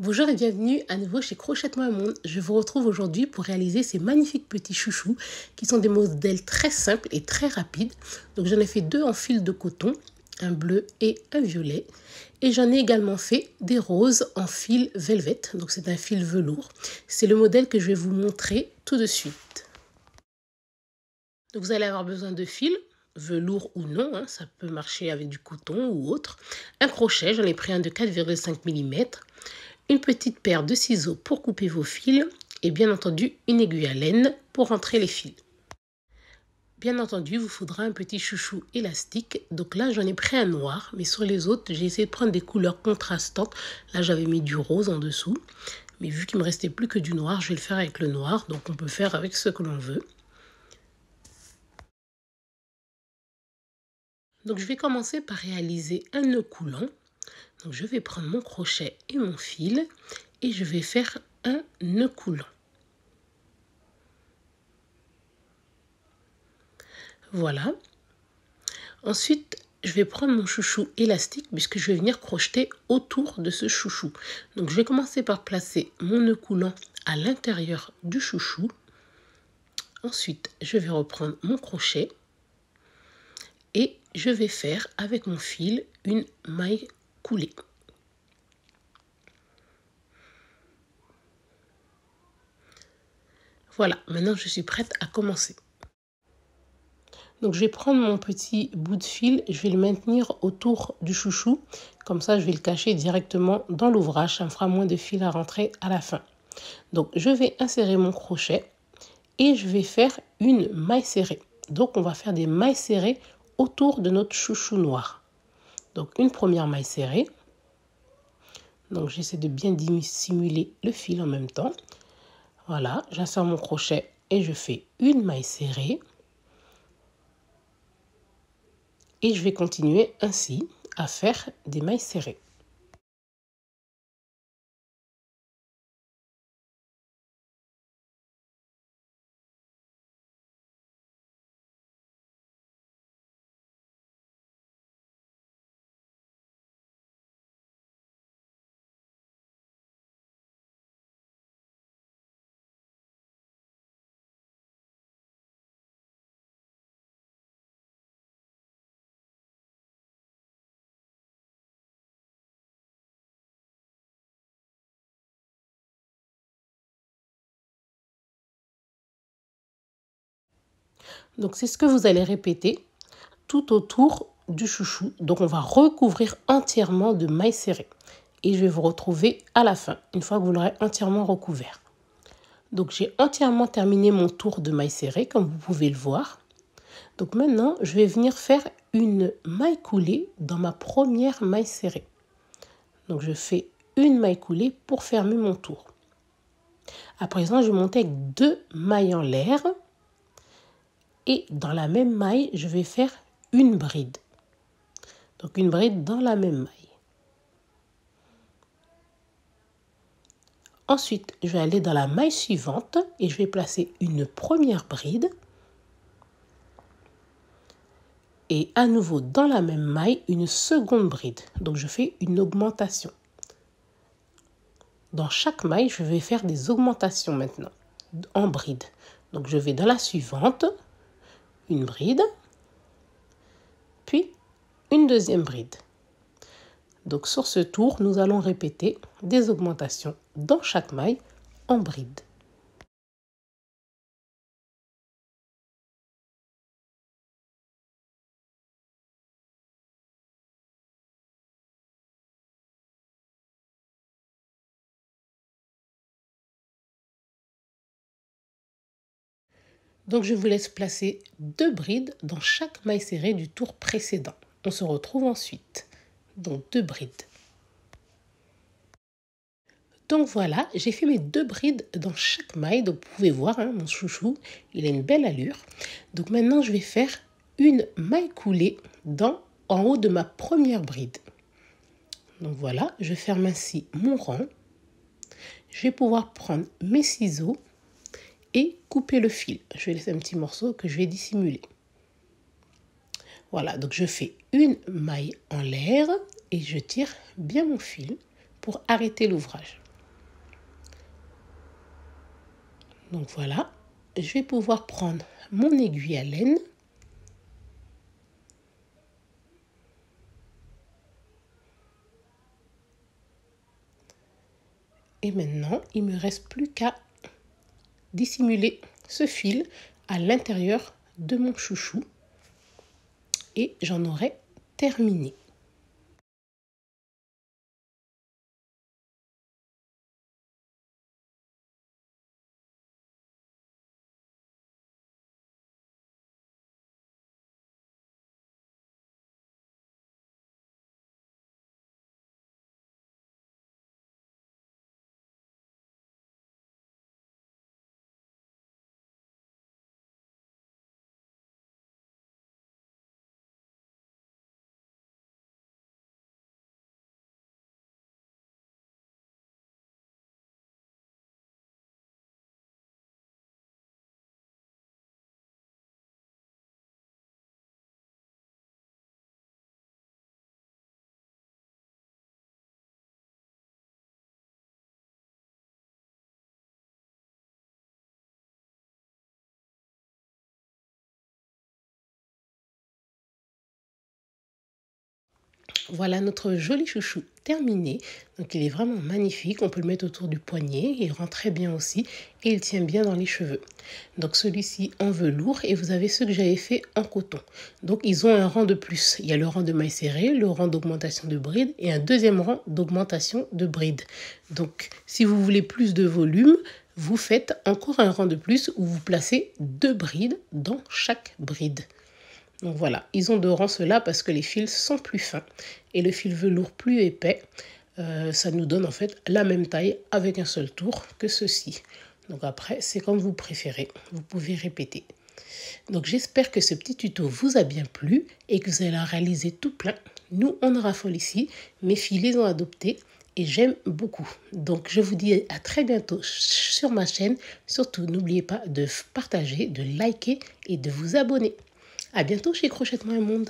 Bonjour et bienvenue à nouveau chez Crochet-moi un monde. Je vous retrouve aujourd'hui pour réaliser ces magnifiques petits chouchous qui sont des modèles très simples et très rapides. Donc j'en ai fait deux en fil de coton, un bleu et un violet. Et j'en ai également fait des roses en fil velvet, donc c'est un fil velours. C'est le modèle que je vais vous montrer tout de suite. Donc vous allez avoir besoin de fils, velours ou non, ça peut marcher avec du coton ou autre. Un crochet, j'en ai pris un de 4,5 mm. Une petite paire de ciseaux pour couper vos fils et bien entendu une aiguille à laine pour rentrer les fils. Bien entendu, vous faudra un petit chouchou élastique. Donc là, j'en ai pris un noir, mais sur les autres, j'ai essayé de prendre des couleurs contrastantes. Là, j'avais mis du rose en dessous. Mais vu qu'il me restait plus que du noir, je vais le faire avec le noir. Donc on peut faire avec ce que l'on veut. Donc je vais commencer par réaliser un nœud coulant. Donc je vais prendre mon crochet et mon fil et je vais faire un nœud coulant. Voilà. Ensuite, je vais prendre mon chouchou élastique puisque je vais venir crocheter autour de ce chouchou. Donc je vais commencer par placer mon nœud coulant à l'intérieur du chouchou. Ensuite, je vais reprendre mon crochet et je vais faire avec mon fil une maille coulée. Voilà, maintenant je suis prête à commencer. Donc je vais prendre mon petit bout de fil, je vais le maintenir autour du chouchou. Comme ça, je vais le cacher directement dans l'ouvrage. Ça me fera moins de fil à rentrer à la fin. Donc je vais insérer mon crochet et je vais faire une maille serrée. Donc on va faire des mailles serrées autour de notre chouchou noir. Donc une première maille serrée. Donc j'essaie de bien dissimuler le fil en même temps. Voilà, j'insère mon crochet et je fais une maille serrée. Et je vais continuer ainsi à faire des mailles serrées. Donc c'est ce que vous allez répéter tout autour du chouchou. Donc on va recouvrir entièrement de mailles serrées. Et je vais vous retrouver à la fin, une fois que vous l'aurez entièrement recouvert. Donc j'ai entièrement terminé mon tour de mailles serrées, comme vous pouvez le voir. Donc maintenant, je vais venir faire une maille coulée dans ma première maille serrée. Donc je fais une maille coulée pour fermer mon tour. À présent, je vais monter avec deux mailles en l'air. Et dans la même maille, je vais faire une bride. Donc une bride dans la même maille. Ensuite, je vais aller dans la maille suivante et je vais placer une première bride. Et à nouveau dans la même maille, une seconde bride. Donc je fais une augmentation. Dans chaque maille, je vais faire des augmentations maintenant en bride. Donc je vais dans la suivante, une bride, puis une deuxième bride. Donc sur ce tour, nous allons répéter des augmentations dans chaque maille en bride. Donc je vous laisse placer deux brides dans chaque maille serrée du tour précédent. On se retrouve ensuite. Donc deux brides. Donc voilà, j'ai fait mes deux brides dans chaque maille. Donc vous pouvez voir, mon chouchou, il a une belle allure. Donc maintenant, je vais faire une maille coulée en haut de ma première bride. Donc voilà, je ferme ainsi mon rang. Je vais pouvoir prendre mes ciseaux et couper le fil. Je vais laisser un petit morceau que je vais dissimuler. Voilà, donc je fais une maille en l'air et je tire bien mon fil pour arrêter l'ouvrage. Donc voilà, je vais pouvoir prendre mon aiguille à laine. Et maintenant, il ne me reste plus qu'à dissimuler ce fil à l'intérieur de mon chouchou. Et j'en aurai terminé. Voilà notre joli chouchou terminé. Donc il est vraiment magnifique. On peut le mettre autour du poignet. Il rend très bien aussi. Et il tient bien dans les cheveux. Donc celui-ci en velours. Et vous avez ceux que j'avais fait en coton. Donc ils ont un rang de plus. Il y a le rang de mailles serrées, le rang d'augmentation de bride et un deuxième rang d'augmentation de bride. Donc si vous voulez plus de volume, vous faites encore un rang de plus où vous placez 2 brides dans chaque bride. Donc voilà, ils ont de rang cela parce que les fils sont plus fins et le fil velours plus épais. Ça nous donne en fait la même taille avec un seul tour que ceci. Donc après, c'est comme vous préférez. Vous pouvez répéter. Donc j'espère que ce petit tuto vous a bien plu et que vous allez en réaliser tout plein. Nous, on en raffole ici. Mes filles les ont adoptés et j'aime beaucoup. Donc je vous dis à très bientôt sur ma chaîne. Surtout, n'oubliez pas de partager, de liker et de vous abonner. À bientôt chez Crochette-moi un monde.